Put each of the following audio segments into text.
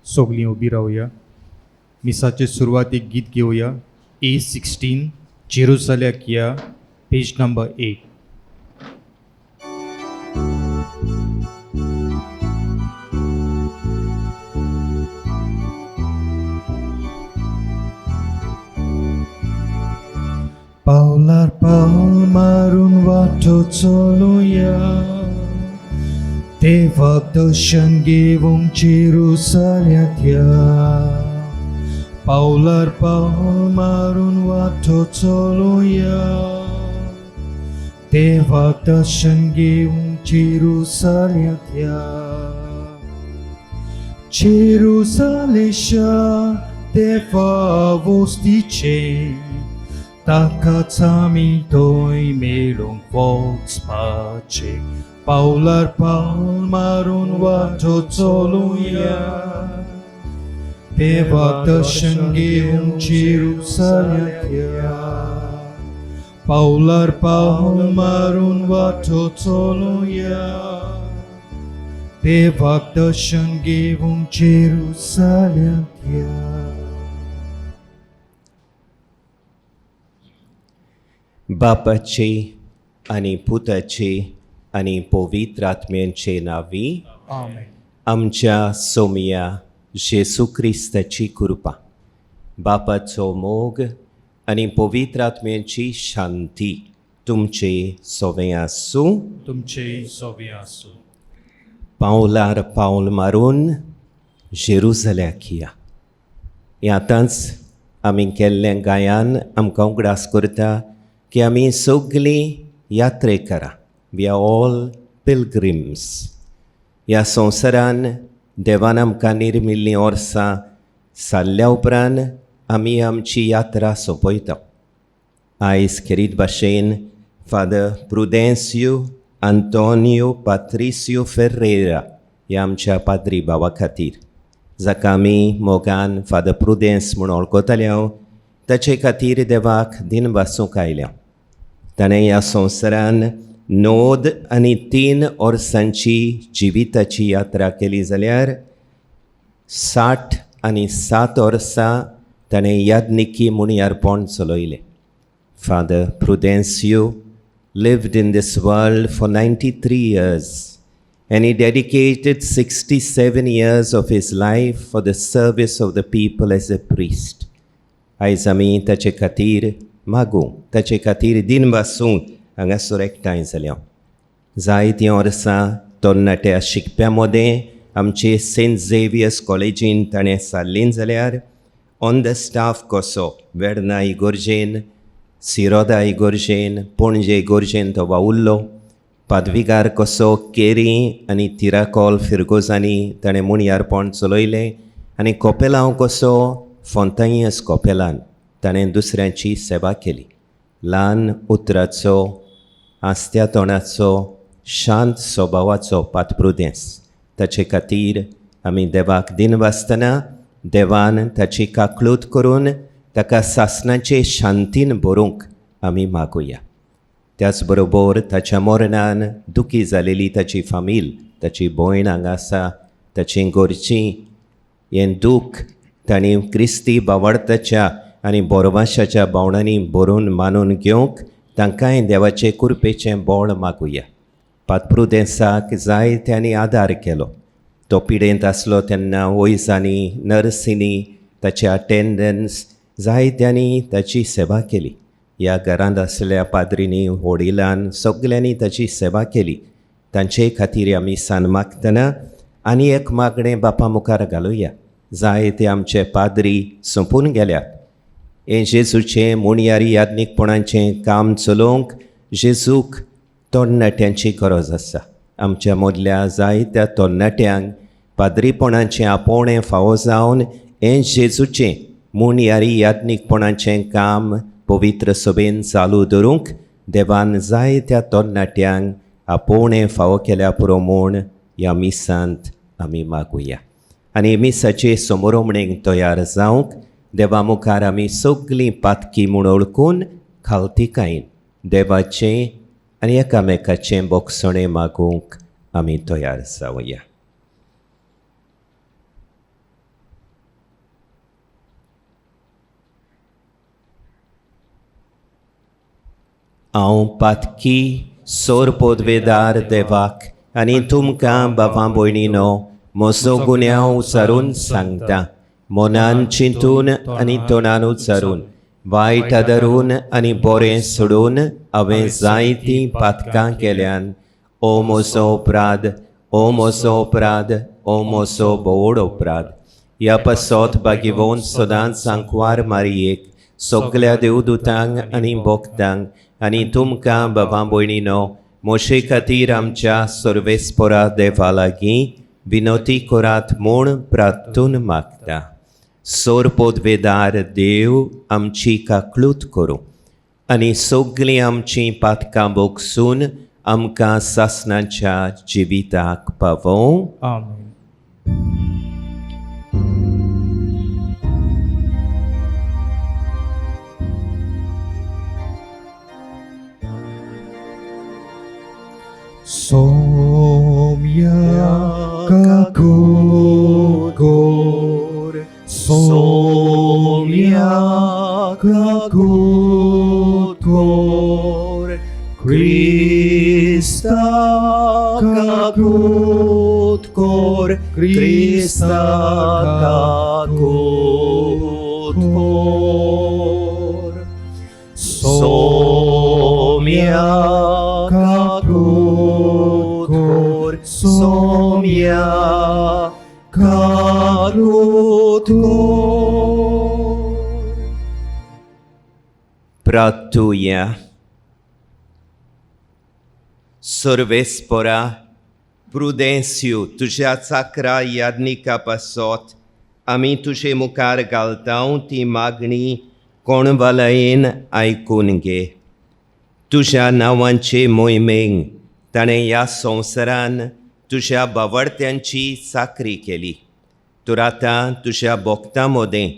सोगलीं उबी रावया. मिसाचे सुरवातीक गीत घेवया. A16 Jerusalem page number 8. Paular palmarun वाटो चलुया. देवाक दर्शन घेवंक जेरुसलेम. Paular palmarun वाटो चलुया. देवाक दर्शन घेवंक Jerusalem. Jerusalesha deva vostice. Takatami doi melung vox pace. Paular palmarun vato zoluia. Deva darshan gevum Jerusalem. Paular palmarun vato zoluia. Deva darshan gevum Jerusalem. बापाचे आणि पुताचे आणि पवित्र आत्म्यांचे नावी Amen. आमच्या सोमिया जेसू ख्रिस्ताची कृपा, बापाचो मोग आणि पवित्र आत्म्यांची शांती तुमचे सोवे आसूं. तुमचे सोबे आसूं. पावलार पावल मारून जेरुसलेम. हें आतांच आमी केल्लें गायन आमकां उगडास करता की आमी सगळीं यात्रेकारां. We are all pilgrims. ह्या संवसारान देवान आमकां निर्मिल्लीं वर्सां सारल्या उपरांत आमी आमची यात्रा सोंपयता. आयज खेरीत भाशेन फादर प्रुडेन्सियो आंतोनियो पात्रिसियो फेर्रेरा ह्या आमच्या पाद्री भावा खातीर, जाका आमी मोगान फादर प्रुडेन्स म्हूण वळखताले हांव, ताचे खातीर देवाक दिन वासूंक आयल्या. ताणें ह्या संवसारान 9 आनी 3 वर्सांची जिविताची यात्रा केली जाल्यार 60 आनी 7 वर्सां ताणें यादनिकी म्हूण यारपण चलयलें. Father Prudencio lived in this world for 93 years and he dedicated 67 years of his life for the service of the people as a priest. आयज आमी ताचे खातीर मागूं, ताचे खातीर दिन वासूंक हांगासर एकठांय जाल्या. जायतीं वर्सां तरणाट्या शिकप्यां मदें आमचे सेंट झेवियर्स कॉलेजीन ताणें सारलीं जाल्यार ऑन द स्टाफ कसो वेर्ना इगोर्जेन, सिरोदा इगोर्जेन, पणजे इगोर्जेन तो वावुरलो. पादवीकार कसो केरी आनी तिराकोल फिरगोजांनी ताणें मुण्यारपण चलयलें. आनी कोपेलांव कसो फोंतायस कोपेलान ताणें दुसऱ्यांची सेवा केली. ल्हान उतराचो, आस्त्या तोंडाचो, शांत स्वभावाचो पातप्रुदेंस. ताचे खातीर आमी देवाक दिन वासतना देवान ताची काकळूत करून ताका सासणाचे शांतीन भरूंक आमी मागुया. त्याच बरोबर ताच्या मरणान दुखी जालेली ताची फामील, ताची भयण हांगा आसा, ताची घरचीं हें दूख तांणी क्रिस्ती भावार्थाच्या आनी बोरवाशाच्या भावनांनी भरून मानून घेवंक तांकांय देवाचे कृपेचें बोळ मागुया. पातप्रुदेंसाक जायत्यांनी आदार केलो. तो पिडेंत आसलो तेन्ना वैजांनी, नर्सींनी ताचे अटेंडन्स जायत्यांनी ताची सेवा केली. ह्या घरांत आसलेल्या पाद्रींनी, वडिलान सगल्यांनी ताची सेवा केली. तांचे खातीर आमी सान मागतना आनी एक मागणें बापा मुखार घालुया. जायते आमचे पाद्री संपून गेल्यात. हें जेजूचें मुणयारी याज्ञिकपणाचें काम चलोवंक जेजूक तरणाट्यांची गरज आसा. आमच्या मदल्या जायत्या तरणाट्यांक पाद्रीपणाचें आपोवणें फावो जावन हें जेजूचें मुणयारी याज्ञिकपणाचें काम पवित्र सभेन चालू दवरूंक देवान जायत्या तरणाट्यांक आपोवणें फावो केल्या पुरो म्हूण ह्या मिसांत आमी मागुया. आनी मिसाचे समोरमणेक तयार जावंक देवा मुखार आमी सगळीं पातकी म्हूण ओळखून खालतिकायेन देवाचें आनी एकामेकाचें बोगसणें मागूंक आमी तयार जावया. हांव पातकी सोर पोदवेदार देवाक आनी तुमकां बाबा भयणीनो म्हजो गुन्यांव उचारून सांगता. मनान चिंतून आनी तोंडान उचारून वायट आदरून आनी बरें सोडून हांवें जायतीं पातकां केल्यान ओ म्हजो अपराध, ओ म्हजो अपराध, ओ म्हजो बोड अपराध. ह्या पासत बागिवोन सदांच सांकवार मारयेक सगल्या देवदूतांक आनी भक्तांक आनी तुमकां बाबा भयणीनो मोशे खातीर आमच्या सर्वेस्परा देवा लागीं विनोती करात म्हूण प्रार्थून मागता. सोर पोदवेदार देव आमची काकळूत करूं आनी सगलीं आमचीं पातकां बोगसून आमकां सासणाच्या जिविताक पावों. आमेन. Somia kakor, Somia kakor, Krista kakor, Krista kakor, Somia kakor, Somia kakor. Praatuja. सर्वेस्परा प्रुडेन्सियो तुज्या चाकरा याज्ञिका पासत आमी तुजे मुखार घालतां ती मागणी कोणवालायेन आयकून घे. तुज्या नांवांचे मोहिमेक ताणें ह्या संवसारान तुज्या बावडत्यांची चाकरी केली. तर आतां तुज्या भोगतां मदें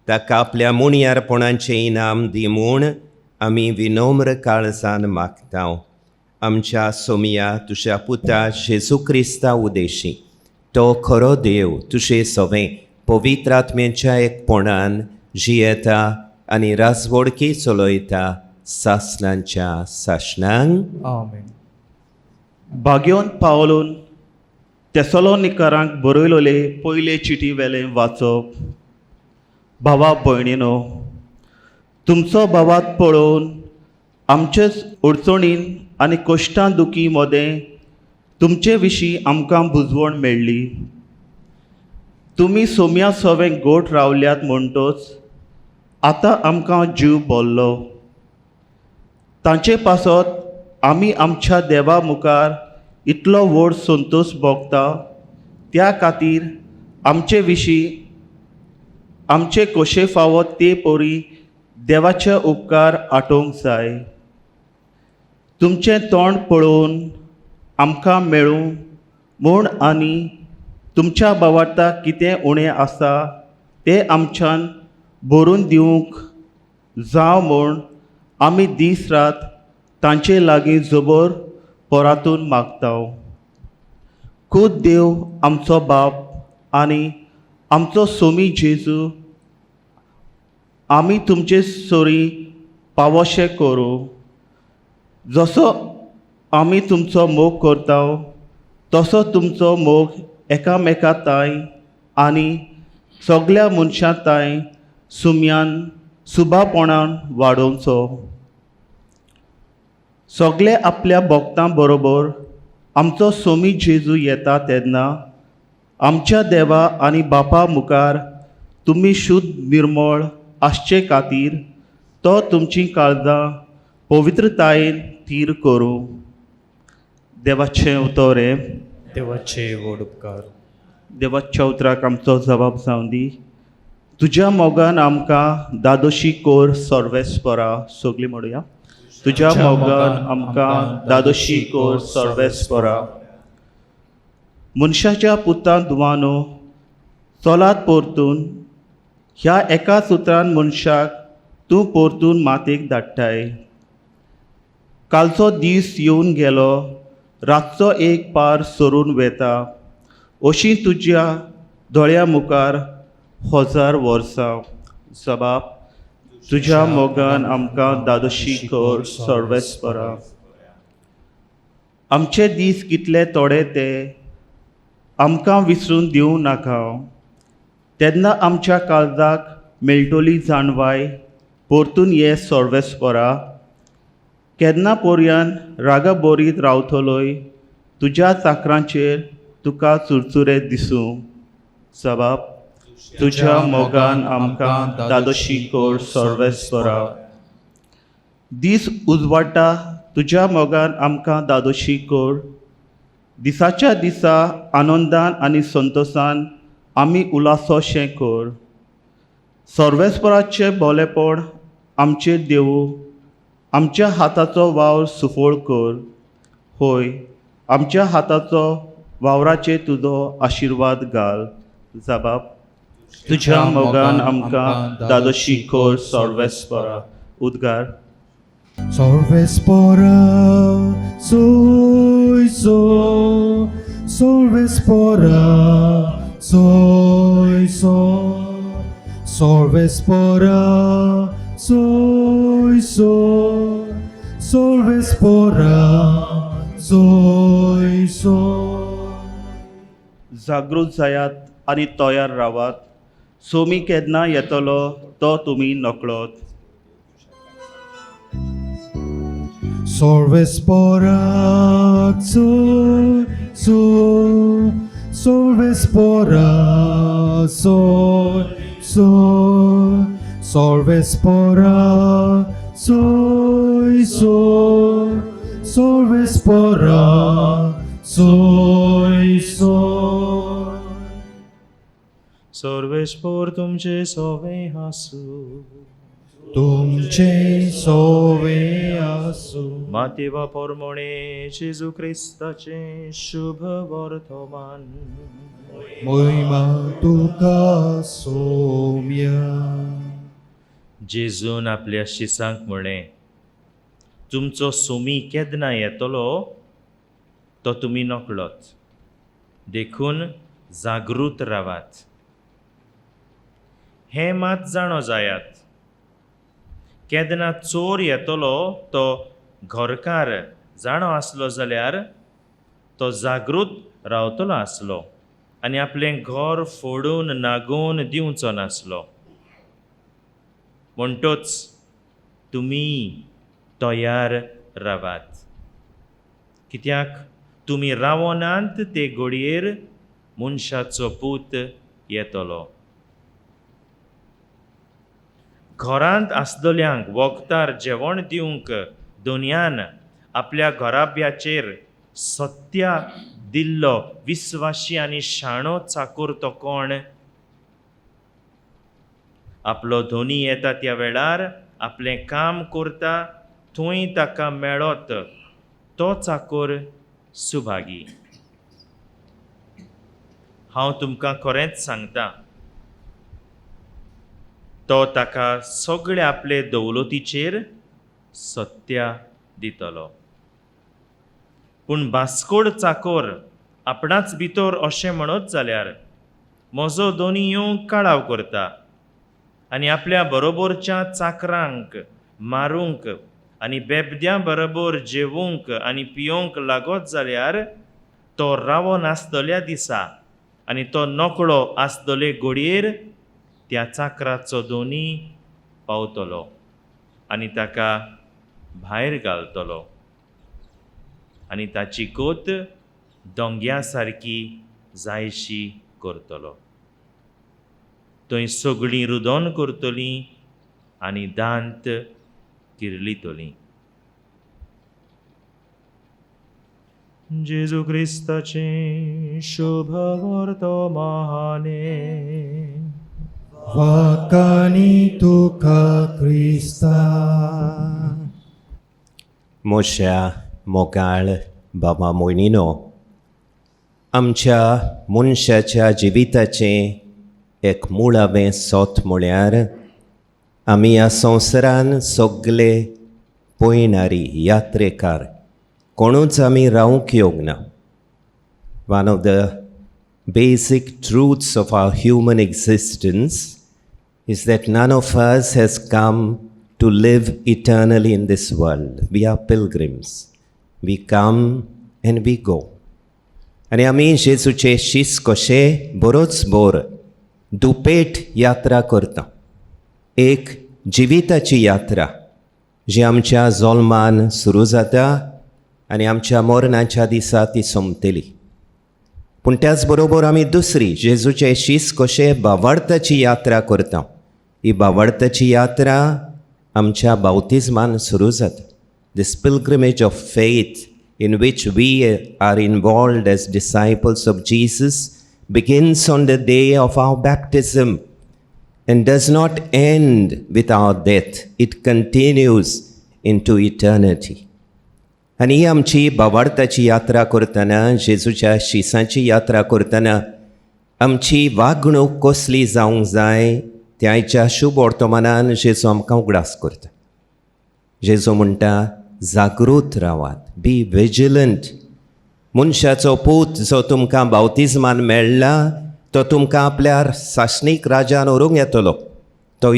ताका आपल्या मुणयारपणाचें इनाम दी म्हूण आमी विनम्र काळजान मागतां. आमच्या सोमिया तुज्या पुता जेजू क्रिस्ता उदेशी तो खरो देव तुजे सवें पवित्र आत्म्याच्या एकपणान जियेता आनी राजवडकी चलयता सासणांच्या सासणांक. आमेन. भाग्योन पावलून तेसलोनिकारांक बरयलोले पयले चिटी वेलें वाचप. भावा भयणीनो, तुमचो भावात पळोवन आमचेच अडचणीन आनी कश्टां दुखी मदें तुमचे विशीं आमकां बुजवण मेळ्ळी. तुमी सोम्या सवें गोठ रावल्यात म्हणटच आतां आमकां जीव भरलो. तांचे पासत आमी आमच्या देवा मुखार इतलो व्हड संतोश भोगता. त्या खातीर आमचे विशीं आमचे कशे फावत ते परी देवाचे उपकार आठोवंक जाय. तुमचें तोंड पळोवन आमकां मेळूं म्हूण आनी तुमच्या भावार्थाक कितें उणें आसा तें आमच्यान भरून दिवंक जावं म्हूण आमी दीस रात तांचे लागीं जबर पोरातून मागता. खूद देव आमचो बाप आनी आमचो सोमी जेजू आमी तुमचे सोरी पावोशे करूं. जसो आमी तुमचो मोग करता तसो तुमचो मोग एकामेका ताय आनी सगल्या मनशां ताय सुम्यान सुभापणान वाडोवचो. सगळे आपल्या भक्तां बरोबर आमचो सोमी जेजू येता तेन्ना आमच्या देवा आनी बापा मुखार तुमी शुद्ध निर्मळ आसचे खातीर तो तुमची काळजां पवित्रतायेन थीर करूं. देवाचें उतर हे. देवाचे व्हड उपकार. देवाच्या उतराक आमचो जबाब जावं दी. तुज्या मोगान आमकां दादोशी कोर सर्वेस्परा. सगळीं म्हणुया. तुज्या मोगान आमकां दादोशी कोर सर्वेस्परा. मनशाच्या पुतां दुवानो चलात परतून ह्या एकाच उतरान मनशाक तूं परतून मातेक धाडटाय. कालचो दीस येवन गेलो, रातचो एक पार सरून वेता, अशीं तुज्या दोळ्या मुखार 1000 वर्सां. जबाब. तुज्या मोगान आमकां दादोशी कर सर्वेस्परा. आमचे दीस कितले तोडे ते आमकां विसरून दिवं नाका. तेन्ना आमच्या काळजाक मेळटली जाणवाय परतून ये सर्वेस्परा. केन्ना पर्यान रागा बोरीत रावतलोय तुज्या चाकरांचेर तुका चुरचुरे दिसूं. जबाब तुज्या मोगान आमकां दादोशी कर सर्वेस्परा. दीस उजवाडटा तुज्या मोगान आमकां दादोशी कर. दिसाच्या दिसा आनंदान आनी संतोशान आमी उलासोशें कर. सर्वेस्पराचे भोलेपण आमचेर देवू. आमच्या हाताचो वावर सुफोळ कर. होय, आमच्या हाताचो वावराचेर तुजो आशिर्वाद घाल. जबाब तुज्या मोगान आमकां दादोशी कर सर्वेस्परा. उद्गार Sorvespora, soy, Sorvespora, soy, Sorvespora, soy, Sorvespora, soy. जागृत जायात आनी तयार रावात. सोमी केन्ना येतलो तो तुमी नकळोत. Sorvespora, soy, Sorvespora, soy, Sorvespora, soy, Sorvespora, soy. सर्वेस्पोर तुमचे सोवे हासू. तुमचे सोवे आसू. मातेवा पोरमोणे जेजू क्रिस्ताचे शुभ वर्तमान. मोहिमा तुका सोम्या. जेजून आपल्या शिसांक म्हळें, तुमचो सोमी केन्ना येतलो तो तुमी नकळोत. देखून जागृत रावात. हें मात जाणो जायात, केन्ना चोर येतलो तो घरकार जाणो आसलो जाल्यार तो जागृत रावतलो आसलो आनी आपलें घर फोडून नागोवन दिवचो नासलो. म्हणटोच तुमी तयार रावात, कित्याक तुमी रावनांत ते घडयेर मनशाचो पूत येतलो. घरांत आसलेल्यांक वखदार जेवण दिवंक दोनयान आपल्या घराब्याचेर सत्या दिल्लो विस्वाशी आनी शाणो चाकूर तो कोण? आपलो धोनी येता त्या वेळार आपलें काम करता थंय ताका मेळत तो चाकूर सुभागी. हांव तुमकां खरेंच सांगता, तो ताका सगळे आपले दौलतीचेर सत्या दितलो. पूण बास्कोड चाकोर आपणाच भितर अशें म्हणत जाल्यार म्हजो धोनी येवंक काळाव करता आनी आपल्या बरोबरच्या चाकरांक मारूंक आनी बेबद्या बरोबर जेवूंक आनी पियोंक लागत जाल्यार तो रावो नासतल्या दिसा आनी तो नकळो आसतले घडयेर त्या चाकराचो धोनी पावतलो आनी ताका भायर घालतलो आनी ताची कोत दोंग्या सारकी जायशी करतलो. थंय सगळीं रुदोन करतलीं आनी दांत किर्लितलीं. जेजू क्रिस्ताचे शुभ वर्तमाने. वाकानी तुका क्रिस्ता. मोशा मोगाळ बाबा मोयणीनो, आमच्या मनशाच्या जिविताचें एक मुळावें सोत म्हळ्यार आमी ह्या संवसारान सगळे पळयणारी यात्रेकार कोणूच आमी रावंक येवंक ना. One of the basic truths of our human existence is that none of us has come to live eternally in this world. We are pilgrims. We come and we go. आनी आमी जेजूचे शीस कशे बरोच बोर दुपेट यात्रा करता. एक जिविताची यात्रा जी आमच्या जल्मान सुरू जाता आनी आमच्या मरणाच्या दिसा ती सोंपतली. पूण त्याच बरोबर आमी दुसरी जेजूचे शीस कशे भावार्थाची यात्रा करता. ही भावार्थाची यात्रा आमच्या बावतिजमान सुरू जाता. This pilgrimage of faith in which we are involved as disciples of Jesus begins on the day of our baptism and does not end with our death. It continues into eternity. आनी ही आमची भावार्थाची यात्रा करतना, जेजूच्या शिसांची यात्रा करतना आमची वागणूक कसली जावंक जाय ते आयच्या शुभ वर्तमानान जेजू आमकां उगडास करता. जेजू म्हणटा जागृत रावात, बी विजिलंट. मनशाचो पूत जो तुमकां बावतिजमान मेळ्ळा तो तुमकां आपल्या सासणीक राज्यान व्हरूंक येतलो. तो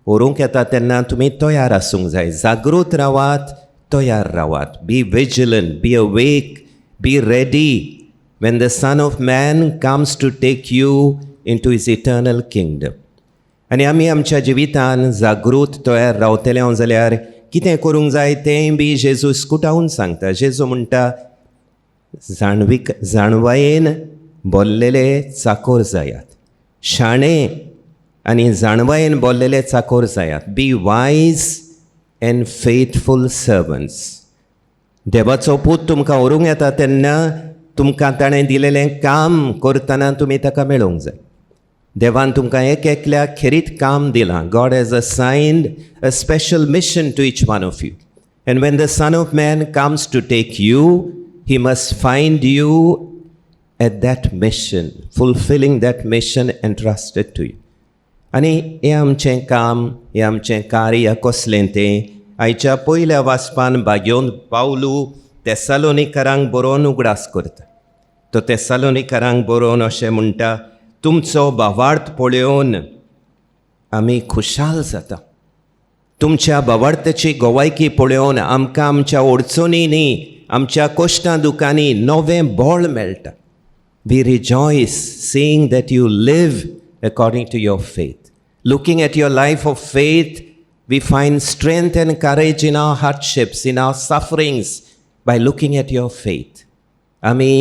व्हरूंक येता तेन्ना तुमी तयार आसूंक जाय. जागृत रावात, तयार रावात. Be vigilant, be awake, be ready when the Son of Man comes to take you into his eternal kingdom. आनी आमी आमच्या जिवितान जागृत तयार रावतले जाल्यार कितें करूंक जाय तें बी जेजू स्कुटावून सांगता. जेजू म्हणटा जाणवायेन बोल्लेले चाकोर जायात. शाणे आनी जाणवायेन बोल्लेले चाकोर जायात. बी वायज एंड फेथफूल सर्वंट्स. देवाचो पूत तुमकां व्हरूंक येता तेन्ना तुमकां ताणें दिलेलें काम करतना तुमी ताका मेळोवंक जाय. देवान तुमकां एक एकल्याक खेरीत काम दिलां. God has assigned a special mission to each one of you. And when the Son of Man comes to take you, he must find you at that mission, fulfilling that mission entrusted to you. आनी हें आमचें काम, हें आमचें कार्य कसलें तें आयच्या पयल्या वाचपान भाग्योन पावलू तेसालोनिकारांक बरोवन उगडास करता. तो तेसालोनिकारांक बरोवन अशें म्हणटा, तुमचो भावार्थ पळोवन आमी खुशाल जाता. तुमच्या भावार्थाची गोवायकी पळोवन आमकां आमच्या अडचणींनी, आमच्या कश्टां दुखांनी नवें बळ मेळटा. We rejoice seeing that you live according to your faith. Looking at your life of faith, we find strength and courage in our hardships, in our sufferings, by looking at your faith. आमी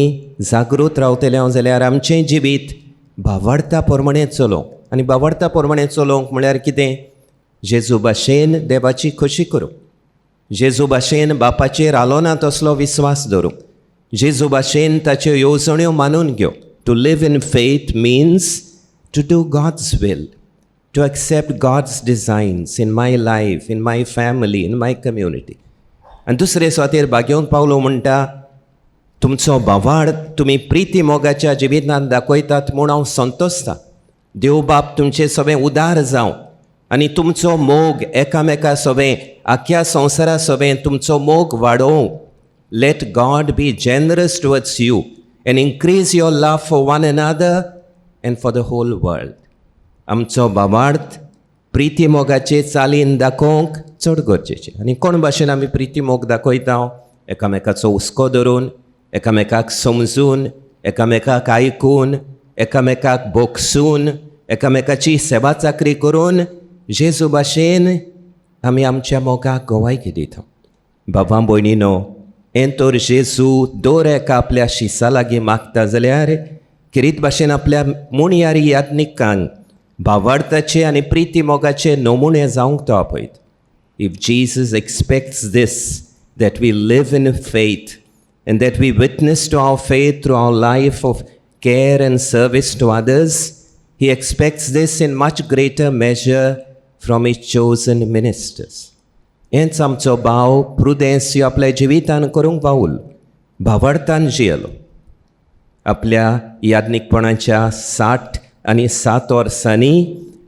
जागृत रावतले जाल्यार आमचें जिवीत भावार्था प्रमाणें चलोवंक. आनी भावार्था प्रमाणें चलोवंक म्हळ्यार कितें? जेजू भाशेन देवाची खोशी करूंक. जेजू भाशेन बापाचेर आलोना तसलो विस्वास दवरूंक. जेजू भाशेन ताच्यो येवजण्यो मानून घेवंक. To live in faith means to do God's will, to accept God's designs in my life, in my family, in my community. आनी दुसरे सुवातेर भाग्योन पावलो म्हणटा, तुमचो भावार्थ तुमी प्रिती मोगाच्या जिवितांत दाखयतात म्हूण हांव संतोसता. देव बाप तुमचें सगळें उदार जावं आनी तुमचो मोग एकामेका सगळें आख्या संवसारा सगळें तुमचो मोग वाडोवं. Let God be generous towards you and increase your love for one another and for the whole world. आमचो भावार्थ प्रिती मोगाचे चालीन दाखोवंक चड गरजेचें. आनी कोण भाशेन आमी प्रिती मोग दाखयता? एकामेकाचो हुस्को धरून, एकामेकाक समजून, एकामेकाक आयकून, एकामेकाक भोगसून, एकामेकाची सेवा चाकरी करून जेजू भाशेन आमी आमच्या मोगाक गोवायकी दिता. बाबा भयणीनो, हें तर जेजू दर एका आपल्या शिसा लागीं मागता जाल्यार किरीत भाशेन आपल्या मुणयारी याज्ञिकांक भावार्थाचे आनी प्रिती मोगाचे नमुणे जावंक तो आपयता. If Jesus expects this, that we live in faith and that we witness to our faith through our life of care and service to others, he expects this in much greater measure from his chosen ministers. हेंच आमचो भाव प्रुदेंस्यो आपल्या जिवितान करूंक पावूल. भावार्थान जियेलो. आपल्या याज्ञिकपणाच्या 67 वर्सांनी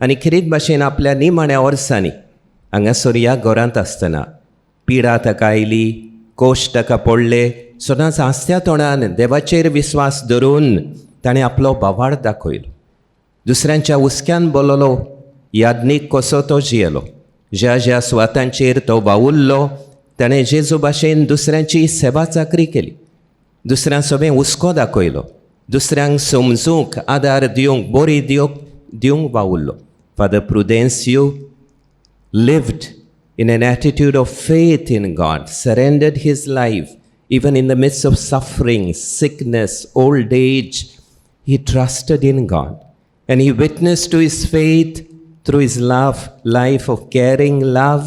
आनी खरीत भाशेन आपल्या निमाण्या वर्सांनी हांगासर ह्या घरांत आसतना पिडा ताका आयली, कोश्ट ताका पडले. सदांच हांसत्या तोंडान देवाचेर विस्वास धरून ताणें आपलो भावार्थ दाखयलो. दुसऱ्यांच्या हुस्क्यान बोललो, याज्ञीक कसो तो जियेलो, ज्या ज्या स्वातांचेर तो वावुरलो ताणें जेजू भाशेन दुसऱ्यांची सेवा चाकरी केली, दुसऱ्यां सोबे हुस्को दाखयलो, दुसऱ्यांक समजूंक आदार दिवंक बरी दिवंक वावुरलो. Father Prudencio lived in an attitude of faith in God, surrendered his life even in the midst of suffering, sickness, old age. He trusted in God and he witnessed to his faith through his life of caring, love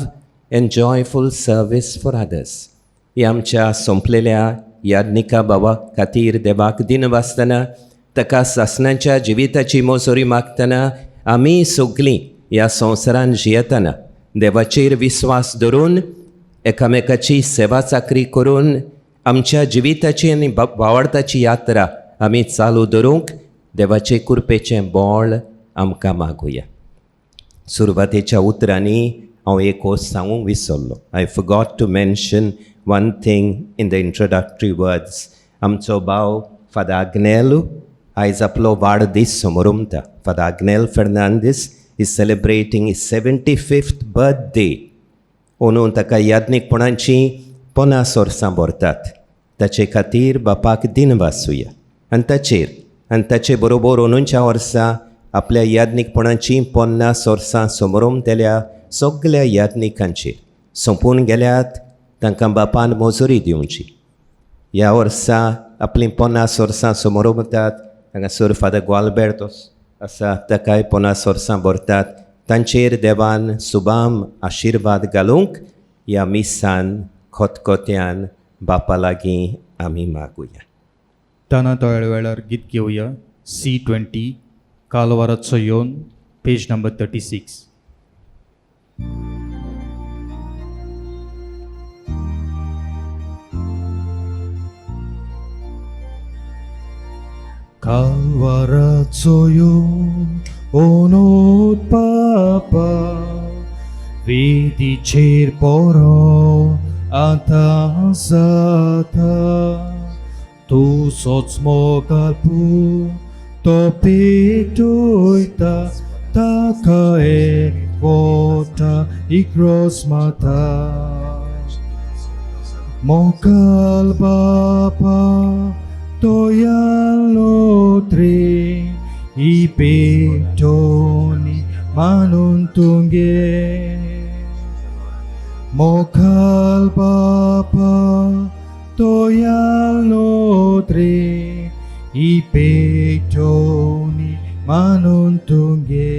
and joyful service for others. ह्या आमच्या संपलेल्या याज्ञिका बाबा खातीर देवाक दिनवासतना ताका सासणांच्या जिविताची मोजोरी मागतना आमी सगळीं ह्या संवसारान जियेतना देवाचेर विस्वास धरून एकामेकाची सेवा चाकरी करून आमच्या जिविताची आनी वावरताची यात्रा आमी चालू धरूंक देवाचे कृपेचें बोळ आमकां मागुया. सुरवातेच्या उतरांनी हांव एक गोश्ट सांगूंक विसरलो. I forgot to mention one thing in the introductory words. आमचो भाव फादर आग्नेलो आयज आपलो वाडदीस समोरुमता. Father Agnel Fernandes is celebrating his 75th birthday. म्हणून ताका याज्ञिकपणाची 50 वर्सां भरतात. ताचे खातीर बापाक दिनवासुया आनी ताचे बरोबर 49 वर्सां आपल्या याज्ञिकपणाची 50 वर्सां समोरुमतेल्या सगळ्या याज्ञिकांचेर सोंपून गेल्यात. तांकां बापान मोजोरी दिवची. ह्या वर्सा आपली 50 वर्सां समोरुमतात. हांगासर फादर ग्वाल्बेर्तोस आसा, ताकाय 50 वर्सां भरतात. तांचेर देवान सुबाम आशिर्वाद घालूंक ह्या मिसान खोतखोत्यान बापा लागीं आमी मागुया. ताना तळ्या वेळार गीत घेवया. C20 कालवाराचो योन, page number 36. Kalvaraco yon, onot papa, vidicer poro atasata, tu sots mokalpu, topik tuita, takae vota ikros mata. Mokal bapa, toyalotri ipetoni manuntunge. Mokal bapa toyalotri ipetoni manuntunge.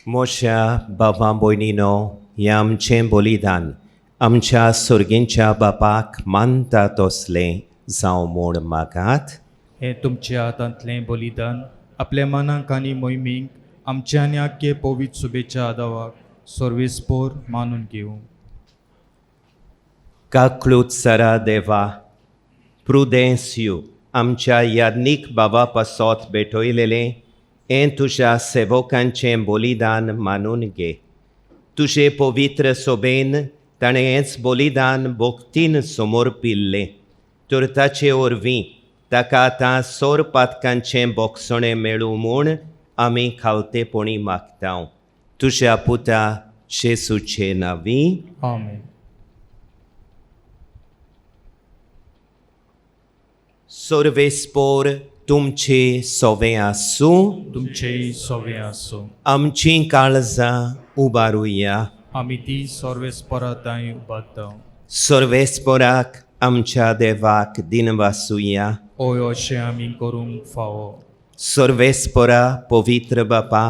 मोशा बाबा भयणीनो, हें आमचें बलिदान आमच्या सुर्गींच्या बापाक मानता तसलें जावं म्हूण मागात. हे तुमच्या हातांतलें बलिदान आपल्या मनाक आनी मोहिमेक आमच्या आनी आख्खे पवित्र सुबेच्या आदावाक सर्वेस्पोर मानून घेवं. काकळूत सरा देवा, प्रुदेंसियो आमच्या याज्ञीक बाबा पासत भेटयलेलें हें तुज्या सेवकांचें बलिदान मानून घे. तुजे पवित्र सोबेन ताणें हेंच बलिदान भोक्तीन समर्पिल्लें. तर ताचे वरवीं ताका आतां सोर पातकांचें बोगसणें मेळूं म्हूण आमी खावतेपणी मागतांव. तुज्या पुता जेसूचे नांवीं. आमेन. सर्वेस्पोर तुमचे सोवे आसूं. तुमचे सोवे आसूं. आमचीं काळजां उबारुया. आमी ती सर्वेस्पराताय उबारता. सर्वेस्पोराक आमच्या देवाक दिनवासुया. ओय अशें आमी करूंक फावो. सर्वेस्पोरा पवित्र बापा,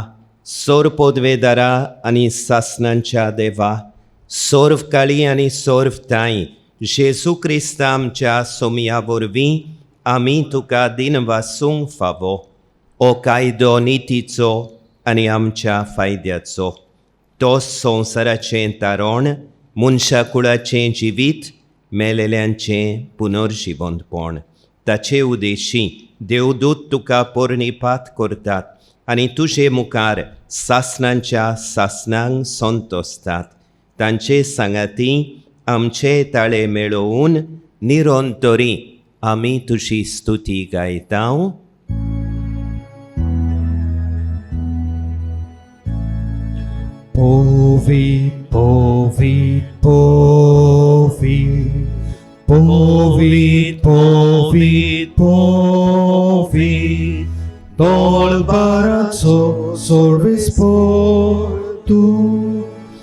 सोर पोदवेदारा आनी सासणांच्या देवा, सोर्व काळी आनी सोर्व ताई जेजू क्रिस्त आमच्या सोमया वरवीं आमी तुका दिनवासूंक फावो. हो कायदो नितीचो आनी आमच्या फायद्याचो. तो संवसाराचें तारण, मनशा कुळाचें जिवीत, मेलेल्यांचें पुनर्जिवंतपण. ताचे उदेशी देवदूत तुका पोरणिपात करतात आनी तुजे मुखार सासणांच्या सासणांक संतोसतात. तांचे सांगाती आमचे ताळे मेळोवन निरंतरी आमी तुझी स्तुती गायतां. Povit, povit, povit, povit, povit, povit, dolbaraco sorvisportu,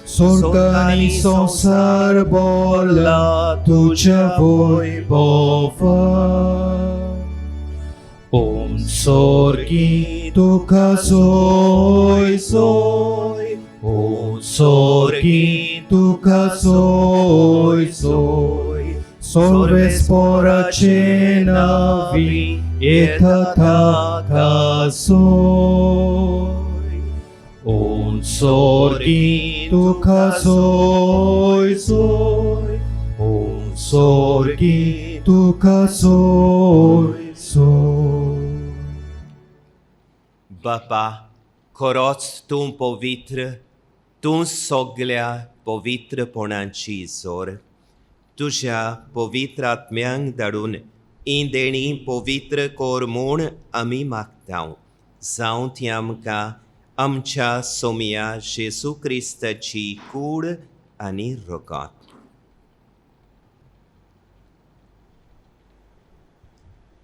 sorgani sonsar bola tuja vojbova. On sorgi tuka zoj, zoj, on sorgi tuka zoj, zoj, sorves poracena vi etataka zoj. On sorgi tuka zoj, zoj, on sorgi tuka zoj, zoj. बापा, खरोच तूं पवित्र, तूं सगळ्या पवित्रपणाची जोर. तुज्या पवित्र आत्म्यांक धाडून ही देणी पवित्र कोर म्हूण आमी मागतां. जावं ती आमकां आमच्या सोमया जेजू क्रिस्ताची कूड आनी रगत.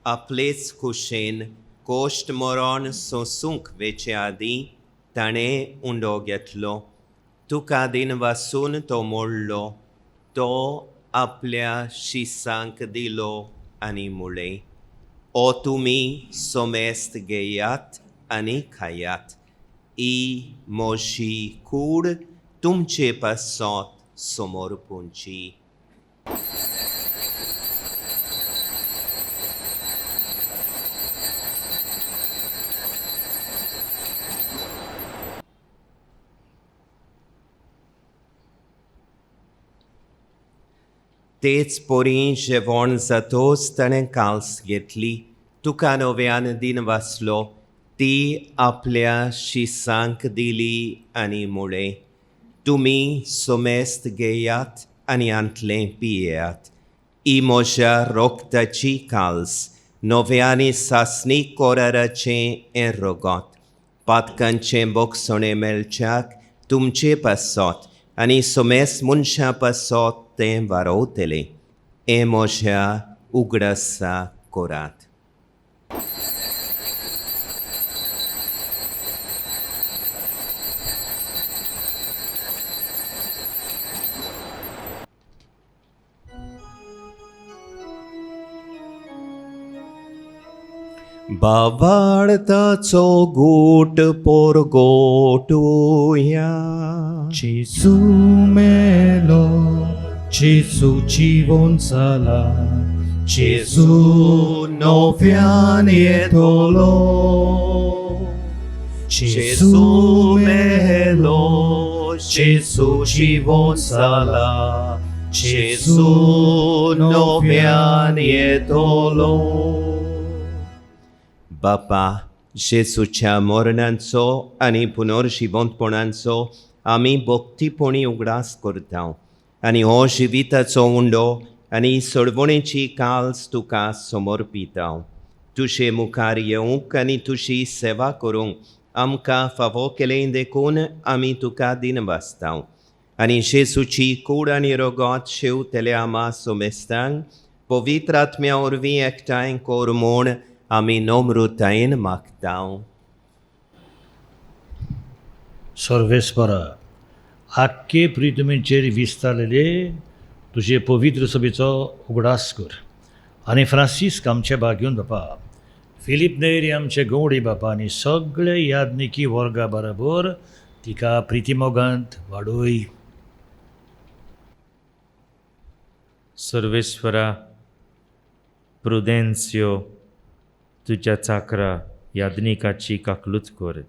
आपलेच कुशेन कोश्ट मरण सोंसूंक वेचे आदीं ताणें उंडो घेतलो. तुका दिन वासून तो मोडलो. तो आपल्या शिसांक दिलो आनी मुळे, ओ तुमी सोमेस्त घेयात आनी खायात. ही मोशी कूड तुमचे पासत समोर पोंची. तेच पोरी जेवण जातोच ताणें काल्स घेतली. तुका नव्यान दिन वाचलो. ती आपल्या शिसांक दिली आनी मुळे, तुमी सोमेस्त घेयात आनी आंतलें पियेयात. ही म्हज्या रोगताची काल्स, नव्यानी सासणी कोराराचें हें रगत. पातकांचें बोगसणें मेलच्याक तुमचे पासत आनी सोमेस मनशां पासत तें वारोवतलें. हें म्हज्या उगडासा कोरात. बावार्ताचो गोट पोरगोटुया. Gesù melo, Gesù জীবন সালা, Gesù novianietolo, Gesù melo, Gesù জীবন সালা, Gesù novianietolo. बापा, जेसूच्या मरणांचो आनी पुनर्जिवंतपणांचो आमी भक्तीपणी उगडास करता आनी हो जिविताचो उंडो आनी सडवणेची काल्स तुका समर्पिता. तुजे मुखार येवंक आनी तुजी सेवा करूंक आमकां फावो केलें देखून आमी तुका दिन वाचता. आनी जेसूची कूड आनी रगत शेवतले आमा सोमेस्तांक पवित्र आत्म्या वरवीं एकठांय कोर म्हूण आमी नम्रतायेन मागता. सर्वेस्परा, आख्खे प्रितमेचेर विस्तारलेले तुजे पवित्र सभेचो उगडास कर. आनी फ्रांसीस आमचे भाग्यून बापा, फिलीप नेरी आमचे गवडी बापा आनी सगळे यादनिकी वर्गा बरोबर तिका प्रितीमोगांत वाडोय. सर्वेश्वरा, प्रुदेन्सियो तुज्या चाकरा यादनिकाची काकलूत कर.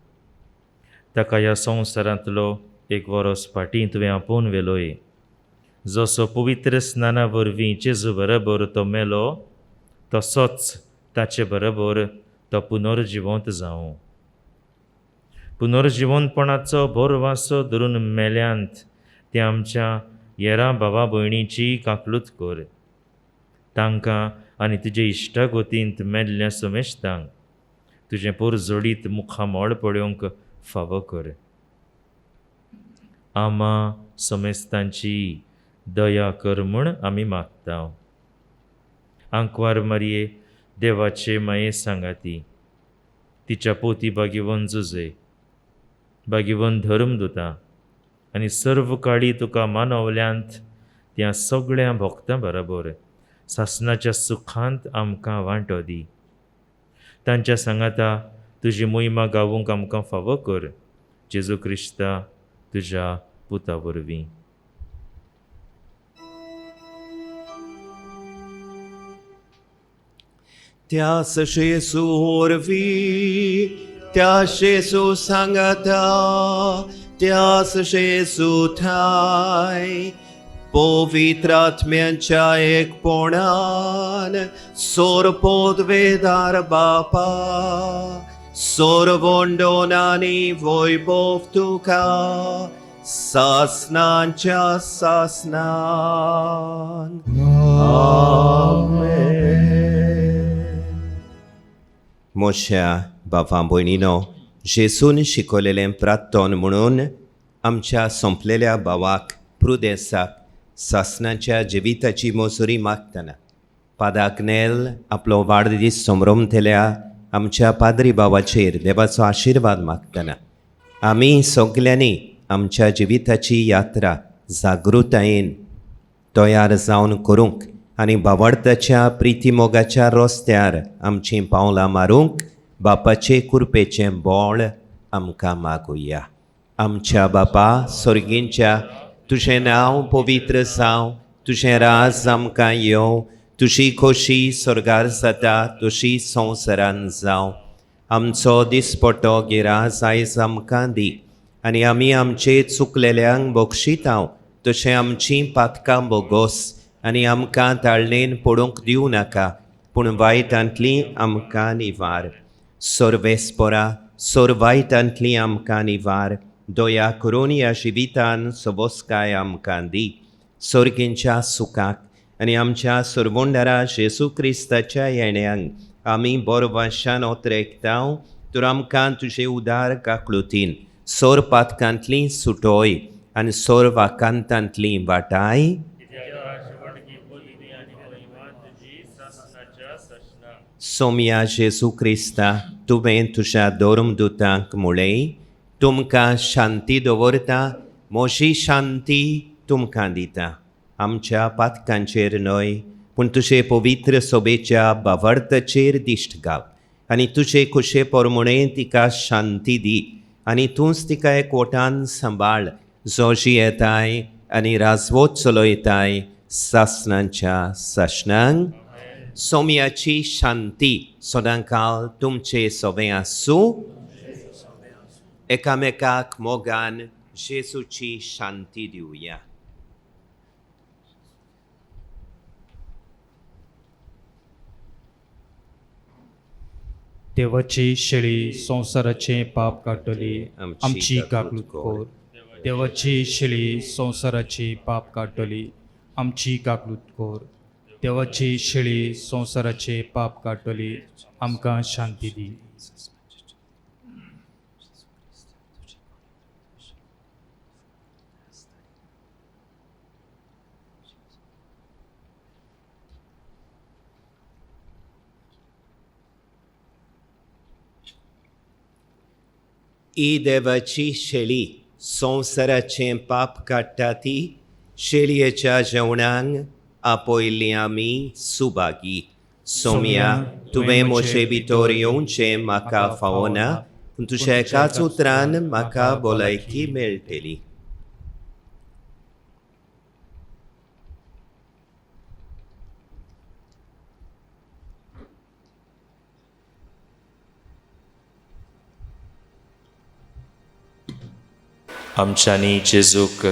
ताका ह्या संवसारांतलो एक वरस फाटीं तुवें आपोवन वेलोय. जसो पवित्र स्नाना वरवीं जेजू बरोबर तो मेलो, तसोच ताचे बरोबर तो पुनर्जिवंत जावं. पुनर्जिवंतपणाचो बोर वासो धरून मेल्यांत ते आमच्या येरा भावा भयणीची काकलूत कर. तांकां आनी तुजे इश्टागोतींत मेल्ल्या समेस्तांक तुजें पोरजोडीत मुखामोळ पळोवंक फावो कर. आमा समेस्तांची दया कर म्हूण आमी मागता. आंकवार मारये देवाचे माये सांगाती, तिच्या पोती भागिवन जुजे, भागिवन धर्मदुतां आनी सर्व काळी तुका मानवल्यांत त्या सगळ्या भक्तां बरोबर सासणाच्या सुखांत आमकां वांटो दी. तांच्या सांगाता तुजी मोहिमा गावूंक आमकां फावो कर. जेजू क्रिस्ता तुज्या पुता वरवीं. त्या Jesu orvi, त्या Jesu sangata, त्या Jesu thai, पवित्रात्म्यांच्या एकपणान सोरपोदवेदार बापा, सोरवोंडोनानी वैभव तुका, सासनांच्या सासनान. मोशा बापां भयणीनो, जेसून शिकवलेलें प्रार्थन म्हणून आमच्या संपलेल्या भावाक प्रुदेसाक सासणाच्या जिविताची मोसुरी मागतना पादाक नेल आपलो वाडदीस संभ्रमतेल्या आमच्या पाद्री भावाचेर देवाचो आशिर्वाद मागतना आमी सगल्यांनी आमच्या जिविताची यात्रा जागृतायेन तयार जावन करूंक आनी भावार्थाच्या प्रितीमोगाच्या रस्त्यार आमचीं पावलां मारूंक बापाचे कृपेचें बोळ आमकां मागुया. आमच्या बापा स्वर्गींच्या, तुजें नांव पवित्र जावं, तुजें राज आमकां येवं, तुजी खोशी स्वर्गार जाता तशी संवसारान जावं. आमचो दिसपट्टो गिराज आयज आमकां दी आनी आमी आमचे चुकलेल्यांक बक्षितांव तशें आमचीं पातकां बोगोस आनी आमकां ताळणेन पडूंक दिवं नाका, पूण वायटांतली आमकां निवार. सर्वेस्परा वायटांतली आमकां निवार. दया करून ह्या जिवितान सबोसकाय आमकां दी. सर्गींच्या सुखाक आनी आमच्या सर्वोंडारा जेजू क्रिस्ताच्या येण्याक आमी बोरवाशान ओतरेकतांव, तर आमकां तुजे उदार काकळुतीन सोर पातकांतली सुटोय आनी सोर वाकांतांतली वाटाय. सोम्या जेजू क्रिस्ता, तुवें तुज्या धर्मदुतांक म्हळें, तुमकां शांती दवरता, म्हजी शांती तुमकां दिता. आमच्या पातकांचेर न्हय, पूण तुजे पवित्र सोबेच्या भावार्थाचेर दिश्ट घाल आनी तुजे खुशे पोरमोणे तिका शांती दी आनी तूंच तिका एकवटान सांबाळ, जो येताय आनी राजवट चलयताय सासणांच्या सासणांक. सोम्याची शांती सदांकाळ तुमचे सोबे आसूं. एकामेकाक मोगान जेजूची शांती दिवया. देवाची शेळी संवसाराचें पाप काडटली, आमची काकलूत कोर. देवाची शेळी संवसाराची पाप काडटली, आमची काकलूत कोर. देवाची शेळी संवसाराचे पाप काडटली, आमकां शांती दी. ही देवाची शेळी संवसाराचें पाप काडटा ती शेळयेच्या जेवणांक आपयल्ली आमी सुभागी. सोम्या, तुवें म्हजे भितर येवचें म्हाका फावना, पूण तुज्या एकाच उतरान म्हाका भलायकी मेळटली. आमच्यांनी जेजूक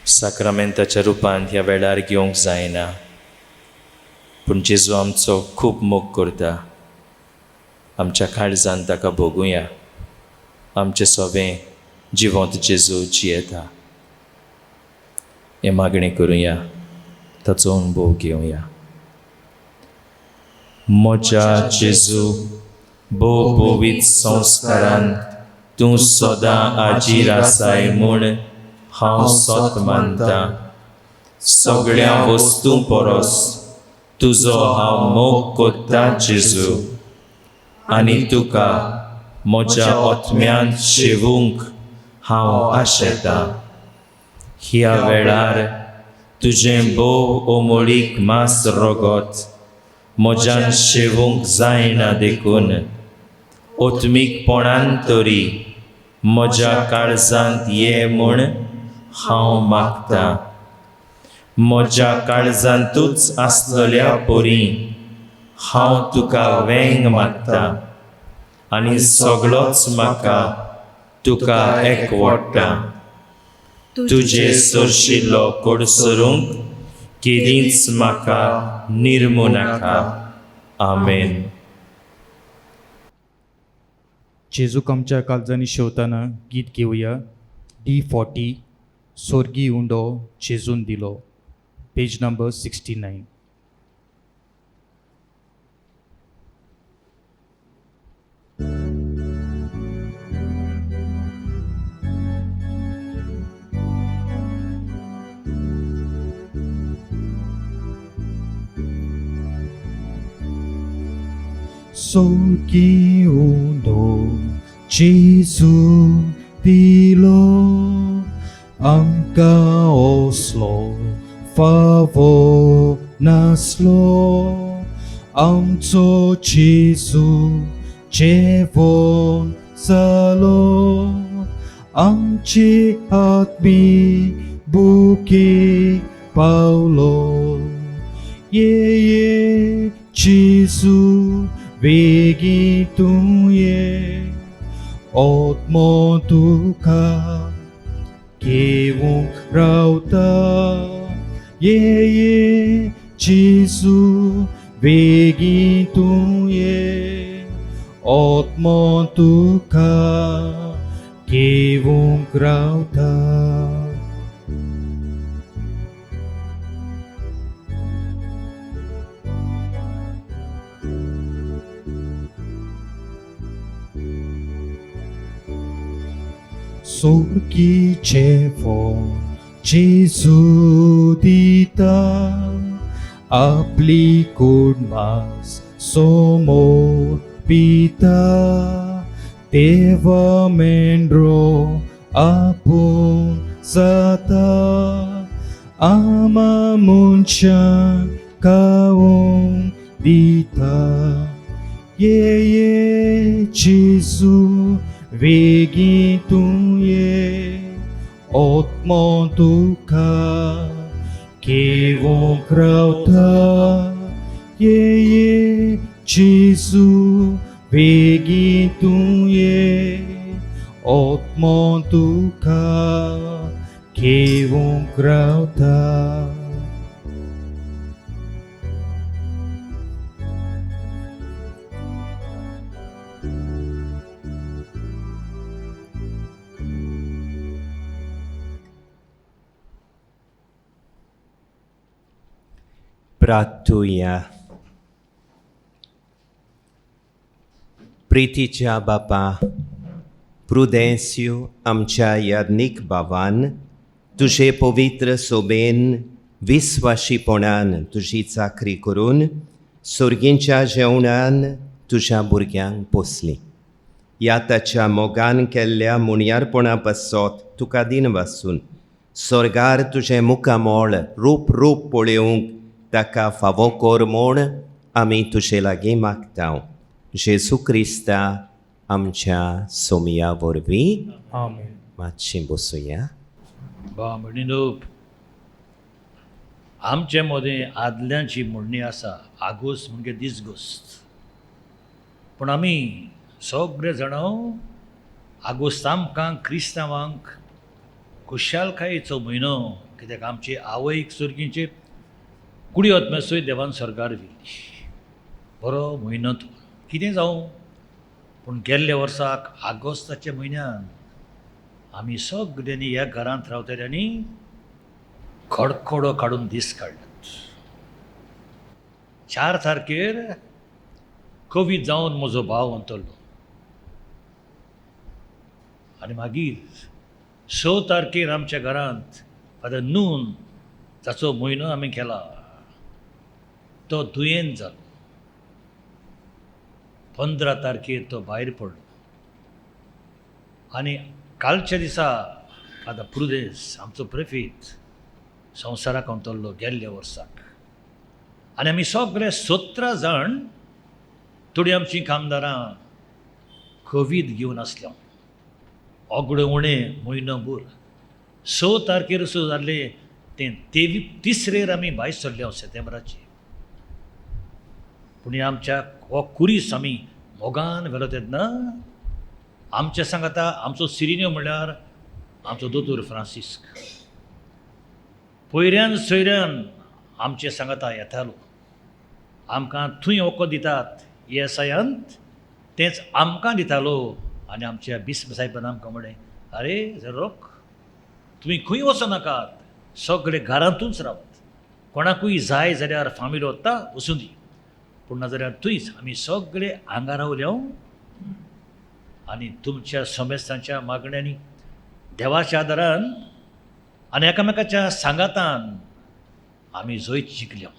साक्रामेंताच्या रुपांत ह्या वेळार घेवंक जायना, पूण जेजू आमचो खूब मोग करता. आमच्या काळजांत ताका भोगुया. आमचें सोबें जिवंत जेजू जियेता. हें मागणें करुया, ताचो अनुभव घेवया. म्हज्या जेजू भोव पवित्र संस्कारांत तूं सदां हाजीर आसाय म्हूण हांव सोत मानता. सगळ्या वस्तूं परस तुजो हांव मोग कोत्ता जेजू, आनी तुका म्हज्या ओतम्यांत शेवूंक हांव आशेतां. ह्या वेळार तुजें भोव ओमळीक मास रोगोत म्हज्यान शेवूंक जायना देखून ओतमीकपणान तरी म्हज्या काळजांत ये म्हूण हांव मागतां. म्हज्या काळजांतूच आसलेल्या पोरी हांव तुका वेंग मागतां, आनी सगळोच म्हाका तुका एकवडटा. तुजे सरशिल्लो कोडसरूंक केदींच म्हाका निर्मू नाका. आमेन. जेजूक आमच्या काळजांनी शेवताना गीत घेवया. D40 सोर्गी उंडो जेजून दिलो, page number 69. Sorgi undo Jesu dilo angka oslo favor naslo amco Jesu jevon salo amci atmi buki Paulo ye Jesu Vegi tuye otmo tuka kevung rauta ye Jesu vegi tuye otmo tuka kevung rauta. Sorgi cevon Jesu dita apli kurmas somor pita teva mendro apun sata ama munchan kaung dita ye Jesu Vegi tuye otmo tuka kevo krauta ye Jesu vegi tuye otmo tuka kevo krauta. प्रार्थूया. प्रितीच्या बापा प्रुदेंस्यू आमच्या याज्ञिक भावान तुजे पवित्र सोबेन विस्वाशीपणान तुजी चाकरी करून सुर्गींच्या जेवणान तुज्या भुरग्यांक पोसली. ह्या ताच्या मोगान केल्ल्या मुणयारपणा पासत तुका दिन वासून स्वर्गार तुजें मुखामोळ रूप रूप पळोवंक ताका फावो कोर म्हूण आमी तुजे लागीं मागता. जेजू क्रिस्ता आमच्या सोमया वरवीं. आमेन. मातशीं बसूया. भयणीनो, आमचे मदें आदल्यांची म्हणणी आसा आगोस्त म्हणजे दिसगोस्त, पूण आमी सगळे जाण आगोस्त आमकां क्रिस्तांवांक खुशालकायेचो म्हयनो, कित्याक आमची आवयक सुर्गींचे कुडी ओतमेसूय देवान सरकार व्हेली. बरो म्हयनो तो कितें जावं, पूण गेल्ल्या वर्साक आगोस्ताच्या म्हयन्यान आमी सगळ्यांनी ह्या घरांत रावतल्यांनी खडखडो काडून दीस काडल्यात. 4 तारखेर कोवीड जावन म्हजो भाव वतलो. आनी मागीर 6 तारखेर आमच्या घरांत फादर नून जाचो म्हयनो आमी केला तो दुयेंत जालो. 15 तारखेर तो भायर पडलो. आनी कालच्या दिसा फादर प्रुदेंस आमचो प्रेफीत संवसाराक वतलो गेल्ल्या वर्साक. आनी आमी सगळे 17 जाण थोडीं आमचीं कामदारां कोवीड घेवन आसल्या. ओगडे उणें म्हयनोभर 6 तारखेर सुरू जाल्ले तें 23रेर आमी भायर सरल्या सेप्टेंबराची. पूण आमच्या हो कुरीस आमी मोगान व्हेलो तेन्ना आमच्या सांगाता आमचो सिरिन्यो म्हणल्यार आमचो दोतोर फ्रांसिस्क पयऱ्यान सोयऱ्यान आमचे सांगाता येतालो. आमकां थंय वखद दितात ESIंत तेंच आमकां दितालो. आनी आमच्या बिस्प साहेबान आमकां म्हणलें, अरे रोख तुमी खंय वचनाकात, सगळे घरांतूच रावात. कोणाकूय जाय जाल्यार फामील वता वचूं दी, पूण नाजाल्यार थंयच आमी सगळे हांगा रावल्या. आनी तुमच्या समेस्तांच्या मागण्यांनी देवाच्या आदारान आनी एकामेकाच्या सांगातान आमी जैत जिखल्या.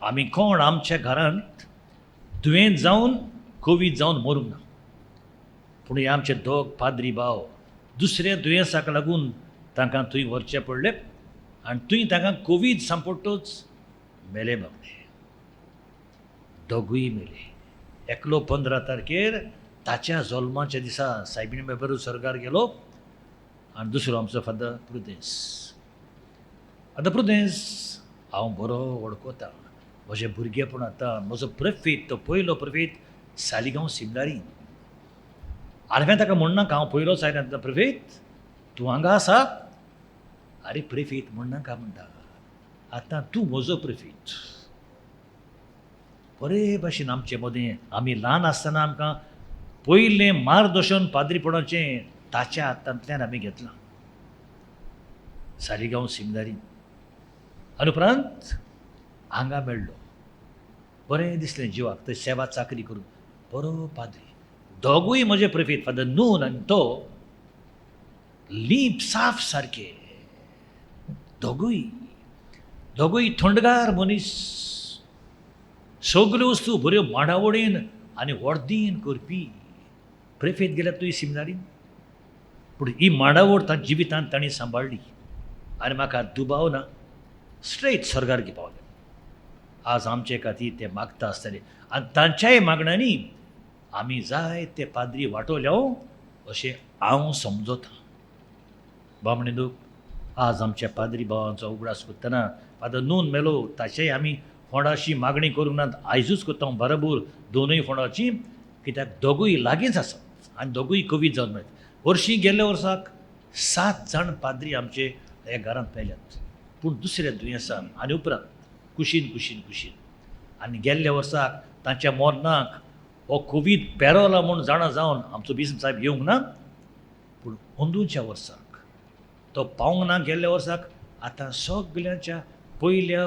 आमी कोण आमच्या घरांत दुयेंत जावन कोवीड जावन मरूंक ना. पूण हे आमचे दोग पाद्री भाव दुसऱ्या दुयेंसाक लागून तांकां थंय व्हरचें पडलें आनी थंय तांकां कोवीड सांपडटोच मेले बाबडे. दोगूय मेले. एकलो 15 तारखेर ताच्या जल्माच्या दिसा सायबीण बेबरू सरकार गेलो आनी दुसरो आमचो फादर प्रुदेंस. फादर प्रुदेंस हांव बरो वळखता. म्हजें भुरगेपणांतल्यान म्हजो प्रेफीत तो पयलो प्रेफीत सालिगांव सिमलारी. आनी हांवें ताका म्हणनाका हांव पयलोच आयला प्रेफीत तूं हांगा आसा. अरे प्रेफीत म्हणनाका म्हणटा, आतां तूं म्हजो प्रेफीत. बरे भाशेन आमचे मदें आमी ल्हान आसतना आमकां पयलें मार्गदर्शन पाद्रीपणाचें ताच्या हातांतल्यान आमी घेतलां सालिगांव सिमलारी. आनी उपरांत हांगा मेळ्ळो. बरें दिसलें जिवाक थंय सेवा चाकरी करून. बरो पाद्री. दोगूय म्हजे प्रेफीत फादर नून आनी तो लीप साफ सारके. दोगूय थंडगार मनीस. सगल्यो वस्तू बऱ्यो माडावळीन आनी वर्दीन करपी. प्रेफीत गेल्यार तुवें सिमलारीन, पूण ही माडावळ तांच्या जिवितांत तांणी सांबाळली. आनी म्हाका दुबाव ना, स्ट्रेट स्वर्गार पावले. आज आमचे खातीर ते मागता आसतले आनी तांच्याय मागण्यांनी आमी जाय ते पाद्री वांटोल्या अशें हांव समजता. बामणे लोक आज आमच्या पाद्री भावांचो उगडास करतना फादर नून मेलो ताचेय आमी फोंडाची मागणी करूंक ना. आयजूच करता बरोबर दोनूय फोंडाची, कित्याक दोगूय लागींच आसा आनी दोगूय कोवीड जावन मेळत. वर्शीं गेल्ल्या वर्साक 7 जाण पाद्री आमचे ह्या घरांत पेल्यात, पूण दुसऱ्या दुयेंसान आनी उपरांत कुशीन आनी गेल्ल्या वर्साक तांच्या मरणाक हो कोवीड पेरवला म्हूण जाणा जावन आमचो बिस्प साहेब येवंक ना. पूण अंदूच्या वर्साक तो पावंक ना. गेल्ल्या वर्साक आतां सगल्यांच्या पयल्या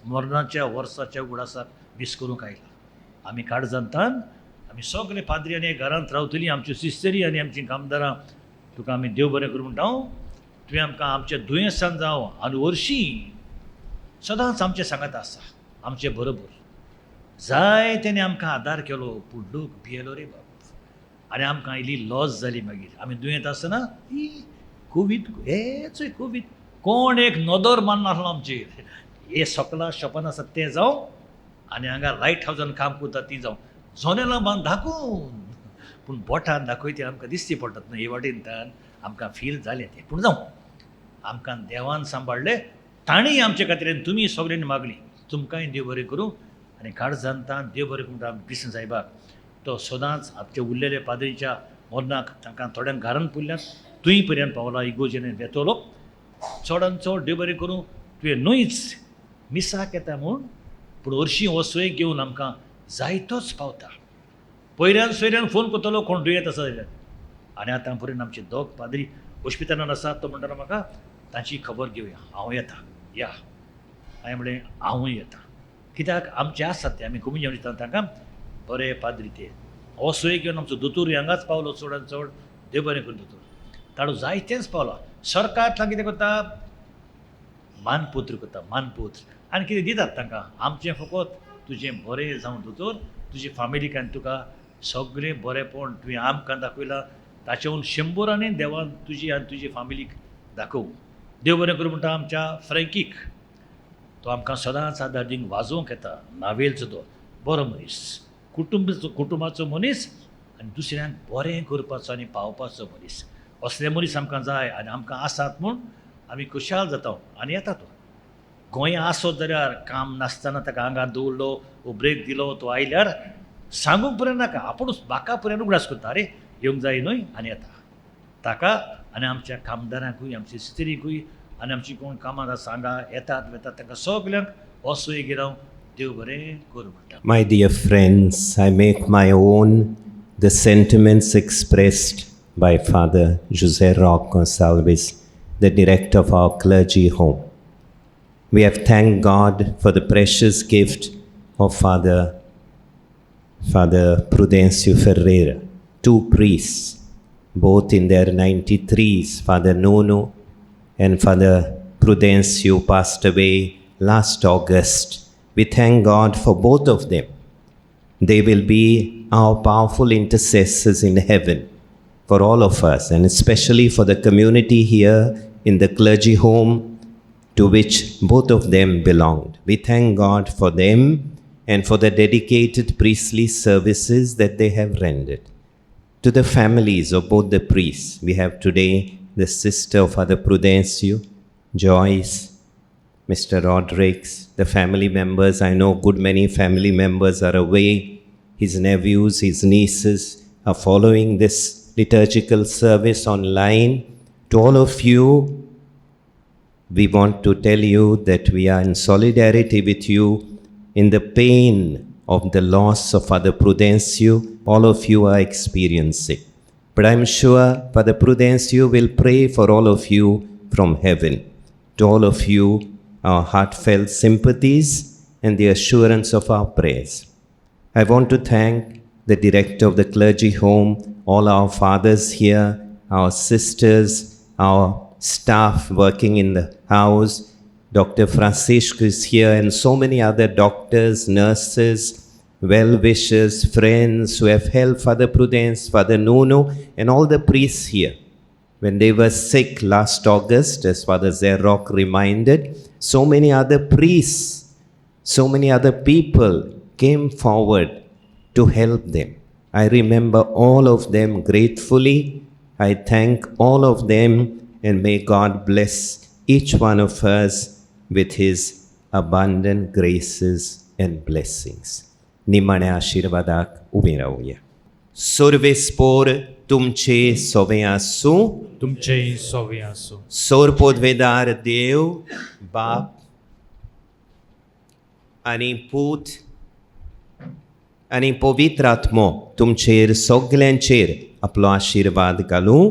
मरणाच्या वर्साच्या उगडासाक वीस करूंक आयला. आमी काळजांतान आमी सगळे पाद्री आनी घरांत रावतलीं. आमच्यो सिस्टरी आनी आमचीं कामदारां तुका आमी देव बरें करूं म्हणटा. तुवें आमकां आमच्या दुयेंसान जावं आनी वर्शीं सदांच आमचे सांगात आसा आमचे बरोबर. जाय तेणे आमकां आदार केलो, पूण लोक भियेलो रे बाब. आनी आमकां इल्ली लॉस जाली. मागीर आमी दुयेंत आसतना ही कोवीड हेचोय कोवीड कोण एक नदर मारनासलो आमचेर. हे सकला शपन आसात तें जावं आनी हांगा लायट हावजान काम करता ती जावं जोनेलां बांद दाखोवन, पूण बोटान दाखयते आमकां दिसती पडटात न्हय. हे वाटेनच्यान आमकां फील जालें तें. पूण जावं आमकां देवान सांबाळलें. ताणीय आमचे खातीर आनी तुमी सगळ्यांनी मागली. तुमकांय देव बरें करूं आनी काळजांतान देव बरें करूं म्हणटा कृष्ण साहेबाक. तो सदांच आमचे उरलेले पाद्रीच्या मरणाक तांकां थोड्यांक घरांत पुरल्यात. तुंय पर्यंत पावला इगोजेन येतलो. चडान चड देव बरें करूं. तुवें न्हूच मिसाक येता म्हूण, पूण हरशीं हो सोयेक घेवन आमकां जायतोच पावता. पयऱ्यान सोयऱ्यान फोन करतलो कोण दुयेंत आसा जाल्यार. आनी आतां पर्यंत आमचे दोग पाद्री हॉस्पिटलान आसात. तो म्हणटालो म्हाका तांची खबर घेवया, हांव येता, या. हांवें म्हणलें हांवूय येता. कित्याक आमचे आसात ते आमी कमी जेवण दिता तांकां बरे पाद्री ते हो सोय घेवन आमचो दोतोर हांगाच पावलो चडांत चड देव बरें करून दोतोर ताणो जायतेच पावला सरकारांतल्यान कितें करता मानपत्र करता मानपत्र आनी कितें दितात तांकां आमचें फकत तुजें बरें जावं दोतोर तुजी फॅमिलीक आनी तुका सगळें बरेंपण तुवें आमकां दाखयलां ताचेवन 100 देवान तुजी आनी तुजी फॅमिलीक दाखोव देव बरें करूं म्हणटा आमच्या फ्रँकीक तो आमकां सदांच आदार दिवंक वाजोवंक येता नावेलचो तो बरो मनीस कुटुंबाचो मनीस आनी दुसऱ्यांक बरें करपाचो आनी पावपाचो मनीस असले मनीस आमकां जाय आनी आमकां आसात म्हूण आमी खुशाल जाता आनी येता तो गोंया आसत जाल्यार काम नासतना ताका आंगार दवरलो वो ब्रेक दिलो तो आयल्यार सांगूंक पर्यंत नाका आपुणूच म्हाका पर्यंत उगडास करता अरे येवंक जाय न्हय आनी येता ताका आनी आमच्या कामदारांकूय आमच्या स्त्रीकूय आनी आमची कोण कामां सांगा येतात वेतात तांकां सगल्यांक असो एक गिरांव देव बरें करूं म्हणटा My dear friends, I make my own the sentiments expressed by Father José Roque Gonçalves, the director of our clergy home. We have thanked God for the precious gift of Father Prudencio Ferreira, 2 priests, both in their 93s. Father Nuno and Father Prudencio passed away last August. We thank God for both of them. They will be our powerful intercessors in heaven for all of us, and especially for the community here in the clergy home to which both of them belonged. We thank God for them and for the dedicated priestly services that they have rendered. To the families of both the priests, we have today the sister of Father Prudencio, Joyce, Mr. Rodrigues, the family members. I know good many family members are away. His nephews, his nieces are following this liturgical service online. To all of you, we want to tell you that we are in solidarity with you in the pain of the loss of Father Prudencio. All of you are experiencing. But I'm sure Father Prudencio will pray for all of you from heaven. To all of you, our heartfelt sympathies and the assurance of our prayers. I want to thank the director of the clergy home, all our fathers here, our sisters, our staff working in the house. Dr. Francisco is here, and so many other doctors, nurses, well-wishers, friends who have helped Father Prudence, Father Nuno, and all the priests here. When they were sick last August, as Father Zerrock reminded, so many other priests, so many other people came forward to help them. I remember all of them gratefully. I thank all of them, and may God bless each one of us with His abundant graces and blessings. निमाण्या आशीर्वादाक उबे रावया. सोर्वेस्पोर तुमचे सोवे आसूं. तुमचे सोवे आसूं. सोरपोदवेदार देव बाप आनी पूत आनी पवित्र आत्मो तुमचेर सगल्यांचेर आपलो आशीर्वाद घालूं.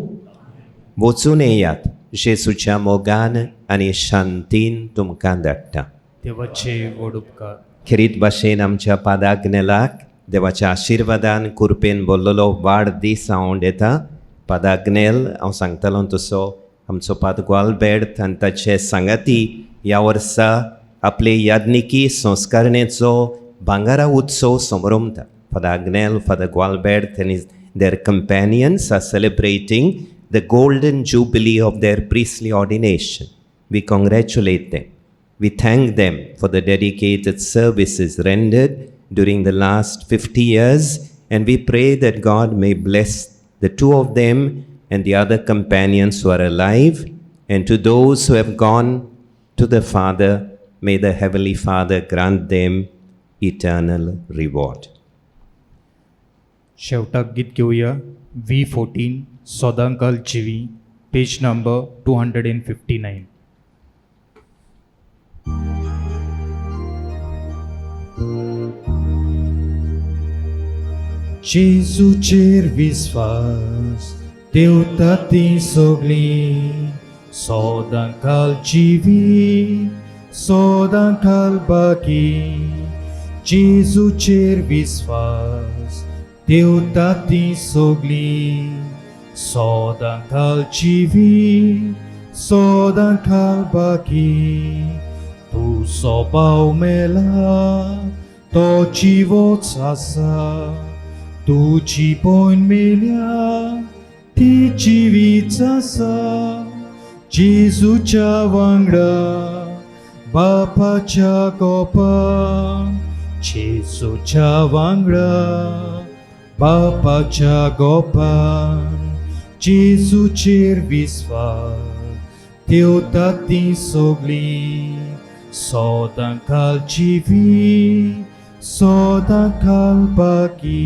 वचून येयात जेसूच्या मोगान आनी शांतीन तुमकां धाडटा. देवाचे व्हड उपकार. खरीत भाशेन आमच्या पादाग्नेलाक देवाच्या आशिर्वादान कुरपेन बोल्लोलो वाडदीस हांव येता. पादाग्नेल हांव सांगतालो तसो आमचो पाद ग्वालबेर्त आनी ताचे सांगाती ह्या वर्सा आपले यादनिकी संस्कारणेचो भांगारा उत्सव समारंभता. Padagnel, Father Gualbert and their companions are celebrating the golden jubilee of their priestly ordination. We congratulate them. We thank them for the dedicated services rendered during the last 50 years, and we pray that God may bless the two of them and the other companions who are alive, and to those who have gone to the Father, may the Heavenly Father grant them eternal reward. शेवटाक गीत घेऊया V14 सोदांकाल चिवी page number 259. जेजूचेर विस्वास देवता ती सगळी सोदांकाल चिवी सोदांकाल बाकी जेजूचेर विस्वास देवता ती सोगली सदां घालची सदां घालपाकी तुजो भाव मेला तो जिवोच आसा तुजी भयण मेल्या ती जिवीच आसा जेजूच्या वांगडा बापाच्या गोपान जेजूच्या वांगडा बापाच्या गोपान जेजूचेर विस्वास देवता ती सोगली सदां घालची सदां घालपाकी